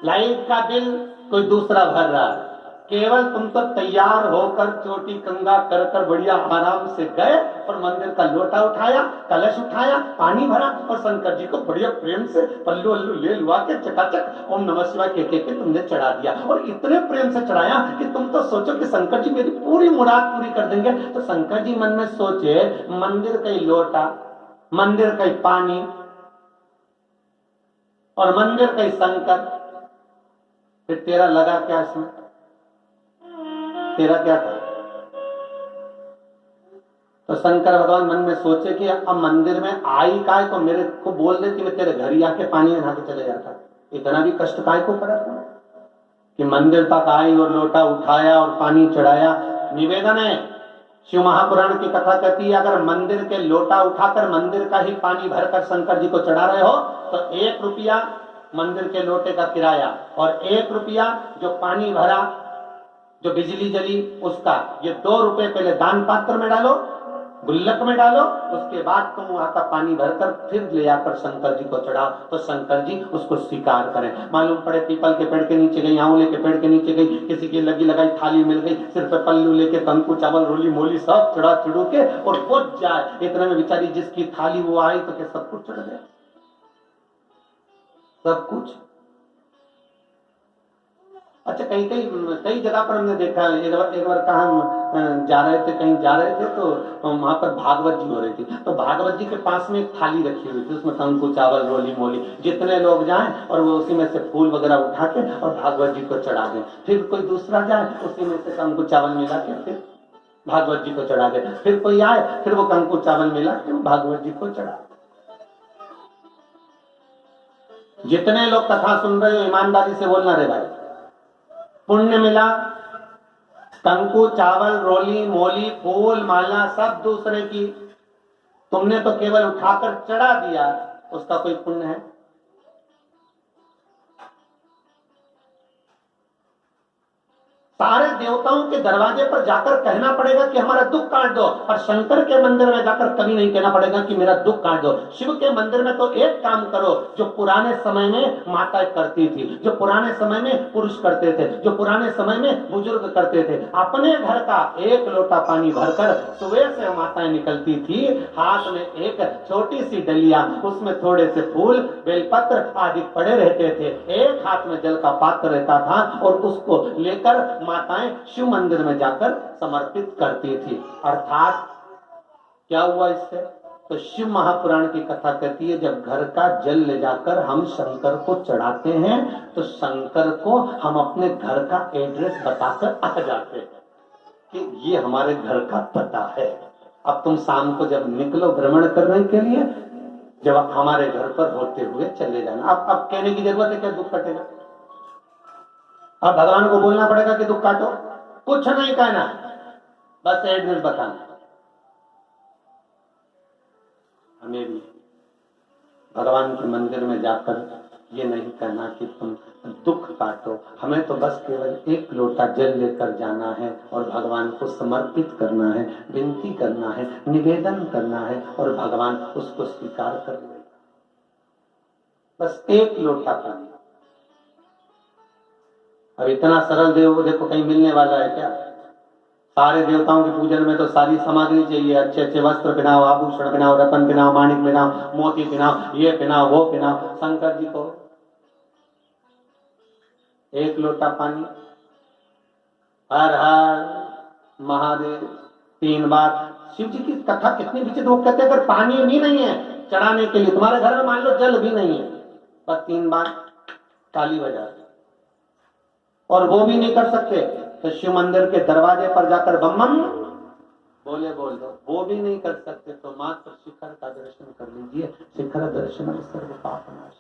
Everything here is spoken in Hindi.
लाइट का बिल कोई दूसरा भर रहा है, केवल तुम तो तैयार होकर चोटी कंगा कर कर बढ़िया आराम से गए और मंदिर का लोटा उठाया, कलश उठाया, पानी भरा और शंकर जी को बढ़िया प्रेम से पल्लू अल्लू ले लुआ के चकाचक ओम नमः शिवाय के तुमने चढ़ा दिया। और इतने प्रेम से चढ़ाया कि तुम तो सोचो कि शंकर जी मेरी पूरी मुराद पूरी कर देंगे। तो शंकर जी मन में सोचे, मंदिर का ही लोटा, मंदिर का ही पानी और मंदिर का ही शंकर, फिर तेरा लगा क्या इसमें? तेरा क्या था? तो शंकर भगवान मन में सोचे कि अब मंदिर में आई काय तो मेरे को बोल दे कि मैं तेरे घर ही आके पानी में नहा के चले जाता। इतना भी कष्ट काय को पड़ा तुम्हें कि मंदिर तक आई और लोटा उठाया और पानी चढ़ाया। निवेदन है, शिव महापुराण की कथा कहती है, अगर मंदिर के लोटा उठाकर मंदिर का ही पानी भरकर शंकर जी को चढ़ा रहे हो तो 1 रुपया मंदिर के लोटे का किराया और 1 रुपया जो पानी भरा, जो बिजली जली उसका, ये 2 रुपए पहले दान पात्र में डालो, गुल्लक में डालो, उसके बाद तुम वहां का पानी भरकर फिर ले आकर शंकर जी को चढ़ाओ तो शंकर जी उसको स्वीकार करें। मालूम पड़े पीपल के पेड़ के नीचे गई, आंवले के पेड़ के नीचे गई, किसी की लगी लगाई थाली मिल गई, सिर पे पल्लू लेके कंकु चावल रोली मोली सब चढ़ा चढ़ू के और पहुंच जाए। इतने में बेचारी जिसकी थाली वो आई तो क्या सब कुछ चढ़ गया? सब कुछ। अच्छा, कई जगह पर हमने देखा, एक बार कहा हम जा रहे थे तो वहां पर भागवत जी हो रही थी, तो भागवत जी के पास में एक थाली रखी हुई थी, उसमें कंकु चावल रोली मोली, जितने लोग जाएं और वो उसी में से फूल वगैरह उठा के और भागवत जी को चढ़ा दें। फिर कोई दूसरा जाए, उसी में से कंकु चावल मिला के फिर भागवत जी को चढ़ा दे। फिर कोई आए, फिर वो कंकु चावल मिला के भागवत जी को चढ़ा। जितने लोग कथा सुन रहे हो ईमानदारी से बोलना रे भाई, पुण्य मिला, कंकु चावल रोली मोली फूल माला सब दूसरे की, तुमने तो केवल उठाकर चढ़ा दिया, उसका कोई पुण्य है? सारे देवताओं के दरवाजे पर जाकर कहना पड़ेगा कि हमारा दुख काट दो, और शंकर के मंदिर में जाकर कभी नहीं कहना पड़ेगा कि मेरा दुख काट दो। शिव के मंदिर में तो एक काम करो जो पुराने समय में माताएं करती थी, जो पुराने समय में पुरुष करते थे, जो पुराने समय में बुजुर्ग करते थे। अपने घर का 1 लोटा पानी भरकर सुबह से माताएं निकलती थी, हाथ में एक छोटी सी डलिया, उसमें थोड़े से फूल बेलपत्र आदि पड़े रहते थे, एक हाथ में जल का पात्र रहता था और उसको लेकर माताएं शिव मंदिर में जाकर समर्पित करती थी। अर्थात क्या हुआ इससे? तो शिव महापुराण की कथा कहती है, जब घर का जल ले जाकर हम शंकर को चढ़ाते हैं तो शंकर को हम अपने घर का एड्रेस बताकर आ जाते हैं कि ये हमारे घर का पता है। अब तुम शाम को जब निकलो भ्रमण करने के लिए, जब हमारे घर पर होते हुए चले जाना। अब कहने की जरूरत है क्या दुख कटेगा? अब भगवान को बोलना पड़ेगा कि दुख काटो? कुछ नहीं कहना, बस एड्रेस बताना। हमें भी भगवान के मंदिर में जाकर ये नहीं कहना कि तुम दुख काटो, हमें तो बस केवल 1 लोटा जल लेकर जाना है और भगवान को समर्पित करना है, विनती करना है, निवेदन करना है और भगवान उसको स्वीकार कर लेगा। बस 1 लोटा पानी। अब इतना सरल देव देखो कहीं मिलने वाला है क्या? सारे देवताओं के पूजन में तो सारी सामग्री चाहिए, अच्छे अच्छे वस्त्र पहनाओ, आभूषण पहनाओ, रतन पहनाओ, माणिक पहनाओ, मोती पहनाओ, ये पहनाओ वो पहनाओ। शंकर जी को 1 लोटा पानी, हर हर महादेव 3 बार। शिव जी की कथा कितनी विचित्र, वो कहते अगर पानी भी नहीं है चढ़ाने के लिए, तुम्हारे घर में मान लो जल भी नहीं है, पर 3 बार ताली बजा, और वो भी नहीं कर सकते तो शिव मंदिर के दरवाजे पर जाकर बम बम बोले बोल दो, वो भी नहीं कर सकते तो मात्र शिखर का दर्शन कर लीजिए। शिखर दर्शन सर्व पाप नाश।